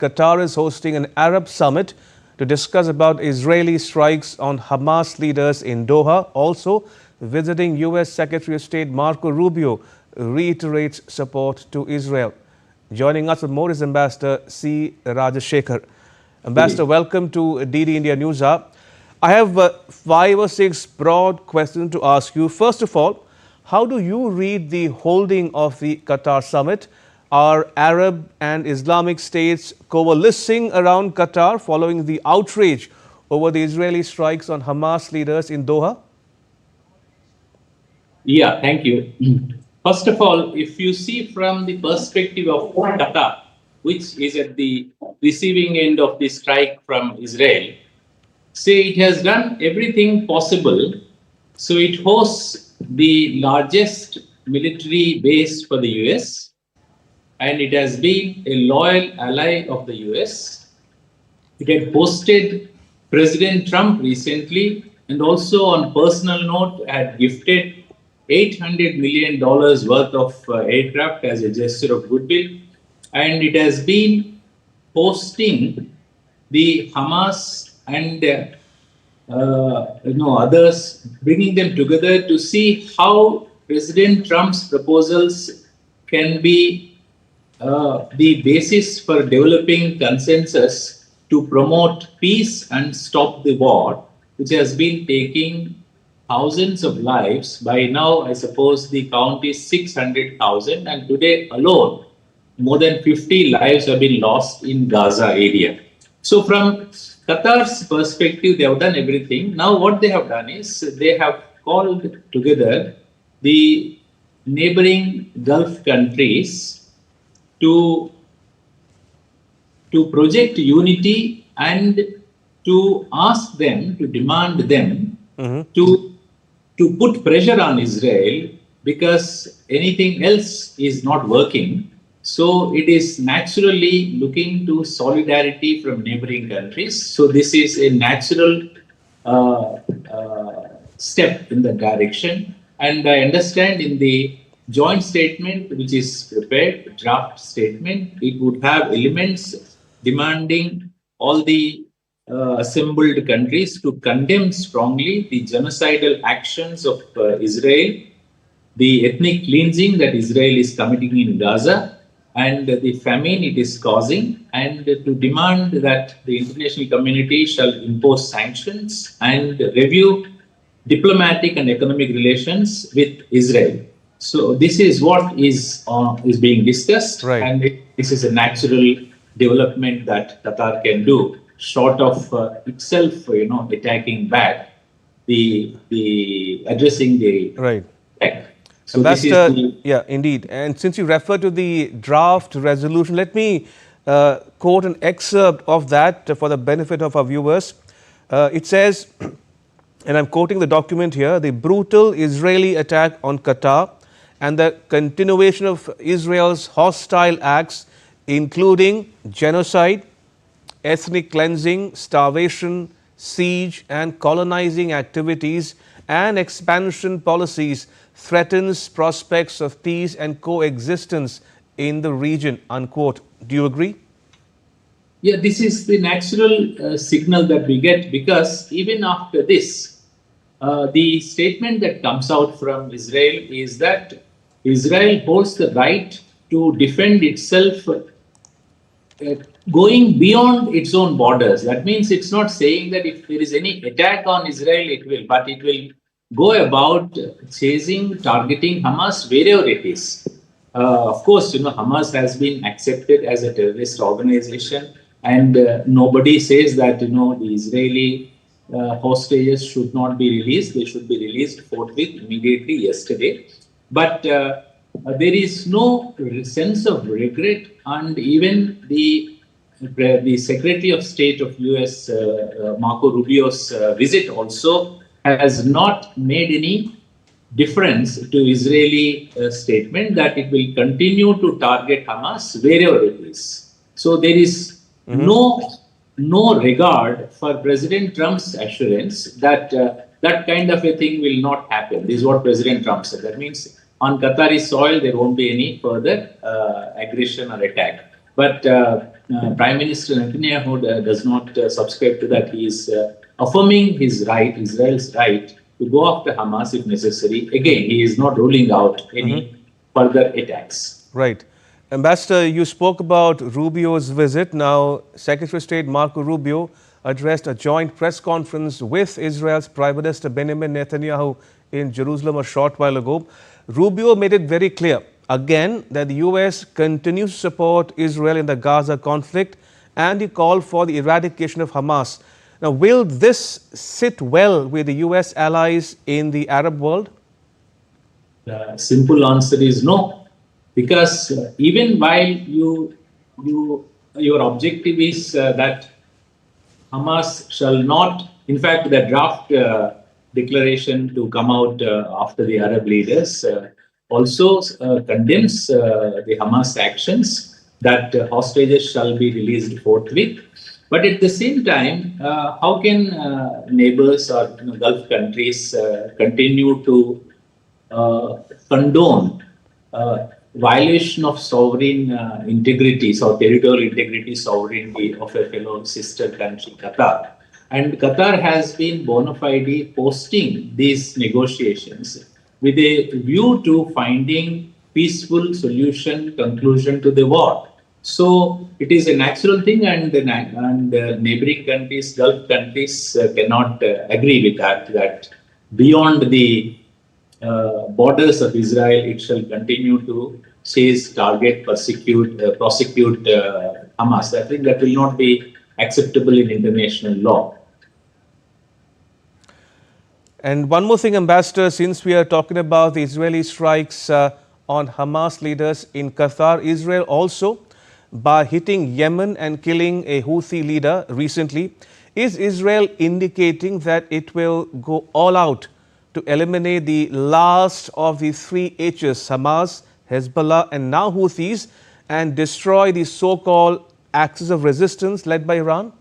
Qatar is hosting an Arab summit to discuss about Israeli strikes on Hamas leaders in Doha. Also, visiting U.S. Secretary of State Marco Rubio reiterates support to Israel. Joining us with more is Ambassador C. Shakerhar. Ambassador, welcome to DD India News Hour. I have 5 or 6 broad questions to ask you. First of all, how do you read the holding of the Qatar summit? Are Arab and Islamic states coalescing around Qatar following the outrage over the Israeli strikes on Hamas leaders in Doha? Yeah, thank you. First of all, if you see from the perspective of Qatar, which is at the receiving end of the strike from Israel, say it has done everything possible. So it hosts the largest military base for the US, and it has been a loyal ally of the US. It had hosted President Trump recently, and also on personal note had gifted $800 million worth of aircraft as a gesture of goodwill. And it has been hosting the Hamas and others, bringing them together to see how President Trump's proposals can be the basis for developing consensus to promote peace and stop the war, which has been taking thousands of lives. By now, I suppose the count is 600,000, and today alone, more than 50 lives have been lost in Gaza area. So from Qatar's perspective, they have done everything. Now what they have done is they have called together the neighboring Gulf countries to project unity and to ask them, to demand them to put pressure on Israel, because anything else is not working. So it is naturally looking to solidarity from neighboring countries. So this is a natural step in that direction. And I understand in the joint statement, which is prepared, draft statement, it would have elements demanding all the assembled countries to condemn strongly the genocidal actions of Israel, the ethnic cleansing that Israel is committing in Gaza, and the famine it is causing, and to demand that the international community shall impose sanctions and review diplomatic and economic relations with Israel. So this is what is being discussed, right. And this is a natural development that Qatar can do, short of itself, attacking back, the addressing the right. attack. So Ambassador, yeah, indeed. And since you refer to the draft resolution, let me quote an excerpt of that for the benefit of our viewers. It says, and I'm quoting the document here, the brutal Israeli attack on Qatar and the continuation of Israel's hostile acts, including genocide, ethnic cleansing, starvation, siege and colonizing activities and expansion policies threatens prospects of peace and coexistence in the region, unquote. Do you agree? Yeah, this is the natural signal that we get, because even after this, the statement that comes out from Israel is that Israel holds the right to defend itself going beyond its own borders. That means it's not saying that if there is any attack on Israel, it will, but it will go about chasing, targeting Hamas wherever it is. Of course, Hamas has been accepted as a terrorist organization, and nobody says that, the Israeli hostages should not be released. They should be released forthwith, immediately, yesterday. But there is no sense of regret, and even the Secretary of State of US, Marco Rubio's visit also has not made any difference to Israeli statement that it will continue to target Hamas wherever it is. So there is no regard for President Trump's assurance that that kind of a thing will not happen. This is what President Trump said. That means on Qatari soil, there won't be any further aggression or attack. But Prime Minister Netanyahu does not subscribe to that. He is affirming his right, Israel's right, to go after Hamas if necessary. Again, he is not ruling out any further attacks. Right. Ambassador, you spoke about Rubio's visit. Now, Secretary of State Marco Rubio addressed a joint press conference with Israel's Prime Minister Benjamin Netanyahu in Jerusalem a short while ago. Rubio made it very clear again that the US continues to support Israel in the Gaza conflict, and he called for the eradication of Hamas. Now, will this sit well with the US allies in the Arab world? The simple answer is no, because even while your objective is that Hamas shall not, in fact, the draft declaration to come out after the Arab leaders also condemns the Hamas actions, that hostages shall be released forthwith. But at the same time, how can neighbors or Gulf countries continue to condone violation of sovereign integrity, or territorial integrity, sovereignty of a fellow sister country, Qatar? And Qatar has been bona fide posting these negotiations with a view to finding peaceful solution, conclusion to the war. So it is a natural thing, and neighboring countries, Gulf countries, cannot agree with that beyond the borders of Israel, it shall continue to chase, target, prosecute Hamas. I think that will not be acceptable in international law. And one more thing, Ambassador, since we are talking about the Israeli strikes on Hamas leaders in Qatar, Israel also, by hitting Yemen and killing a Houthi leader recently, is Israel indicating that it will go all out to eliminate the last of the three H's, Hamas, Hezbollah, and now Houthis, and destroy the so-called axis of resistance led by Iran?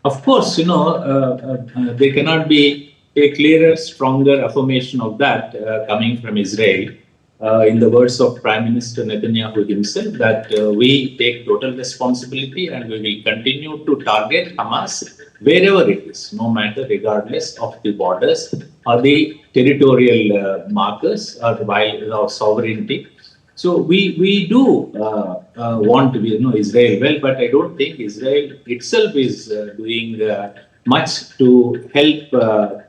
Of course, there cannot be a clearer, stronger affirmation of that coming from Israel. In the words of Prime Minister Netanyahu himself, that we take total responsibility and we will continue to target Hamas wherever it is, no matter, regardless of the borders or the territorial markers or sovereignty. So we do want to be, Israel well, but I don't think Israel itself is doing much to help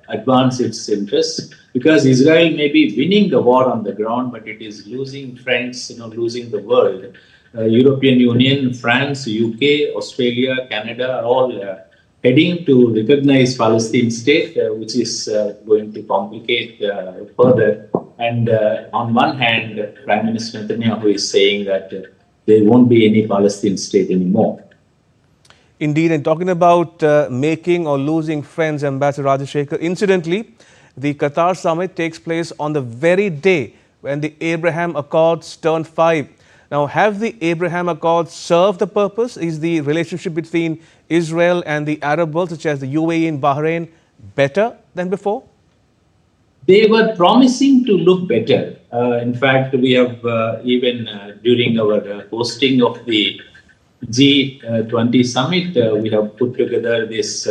advance its interests, because Israel may be winning the war on the ground, but it is losing friends, losing the world. European Union, France, UK, Australia, Canada are all heading to recognize Palestine state, which is going to complicate further. And on one hand, Prime Minister Netanyahu is saying that there won't be any Palestine state anymore. Indeed, and talking about making or losing friends, Ambassador Rajashekhar, incidentally, the Qatar summit takes place on the very day when the Abraham Accords turn 5. Now, have the Abraham Accords served the purpose? Is the relationship between Israel and the Arab world, such as the UAE and Bahrain, better than before? They were promising to look better. In fact, we have even during our hosting of the G20 summit, we have put together this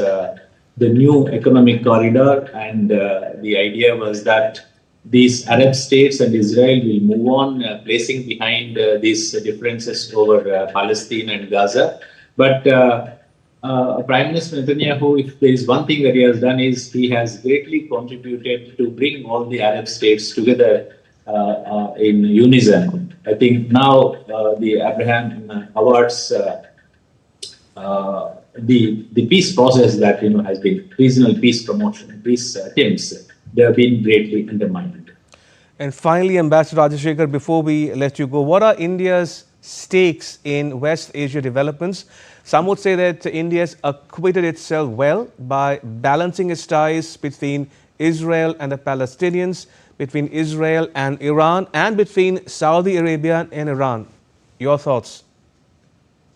the new economic corridor, and the idea was that these Arab states and Israel will move on, placing behind these differences over Palestine and Gaza. But Prime Minister Netanyahu, if there is one thing that he has done, is he has greatly contributed to bring all the Arab states together in unison. I think now the Abraham Awards, the peace process that has been regional peace promotion, peace attempts, they have been greatly undermined. And finally, Ambassador Rajashekhar, before we let you go, what are India's stakes in West Asia developments? Some would say that India has acquitted itself well by balancing its ties between Israel and the Palestinians, between Israel and Iran, and between Saudi Arabia and Iran. Your thoughts?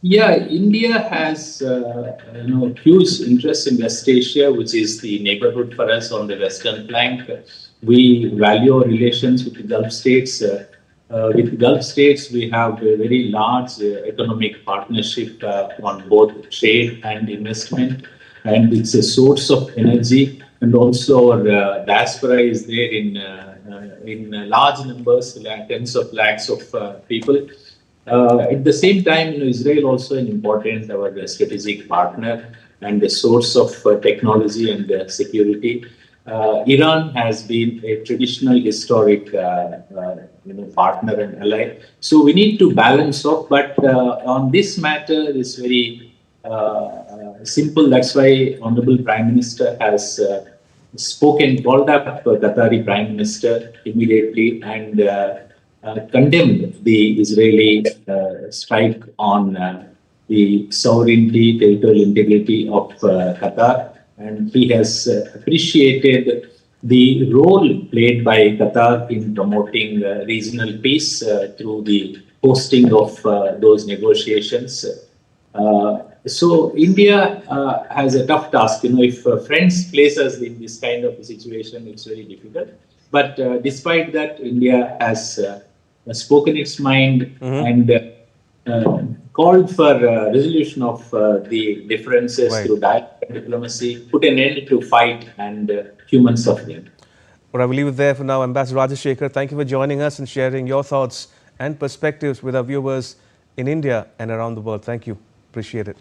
Yeah, India has huge interest in West Asia, which is the neighborhood for us on the western flank. We value our relations with the Gulf states. With Gulf states, we have a very large economic partnership on both trade and investment, and it's a source of energy. And also, our diaspora is there in large numbers, tens of lakhs of people. At the same time, Israel also an important our strategic partner and a source of technology and security. Iran has been a traditional historic partner and ally. So we need to balance off. But on this matter, it's very simple. That's why Honorable Prime Minister has spoken, called up Qatari Prime Minister immediately and condemned the Israeli strike on the sovereignty, territorial integrity of Qatar. And he has appreciated the role played by Qatar in promoting regional peace through the hosting of those negotiations. So India has a tough task. If friends place us in this kind of a situation, it's very difficult. But despite that, India has spoken its mind and called for resolution of the differences through dialogue and diplomacy, put an end to fight and human suffering. Well, I will leave it there for now. Ambassador Shakerhar, thank you for joining us and sharing your thoughts and perspectives with our viewers in India and around the world. Thank you. Appreciate it.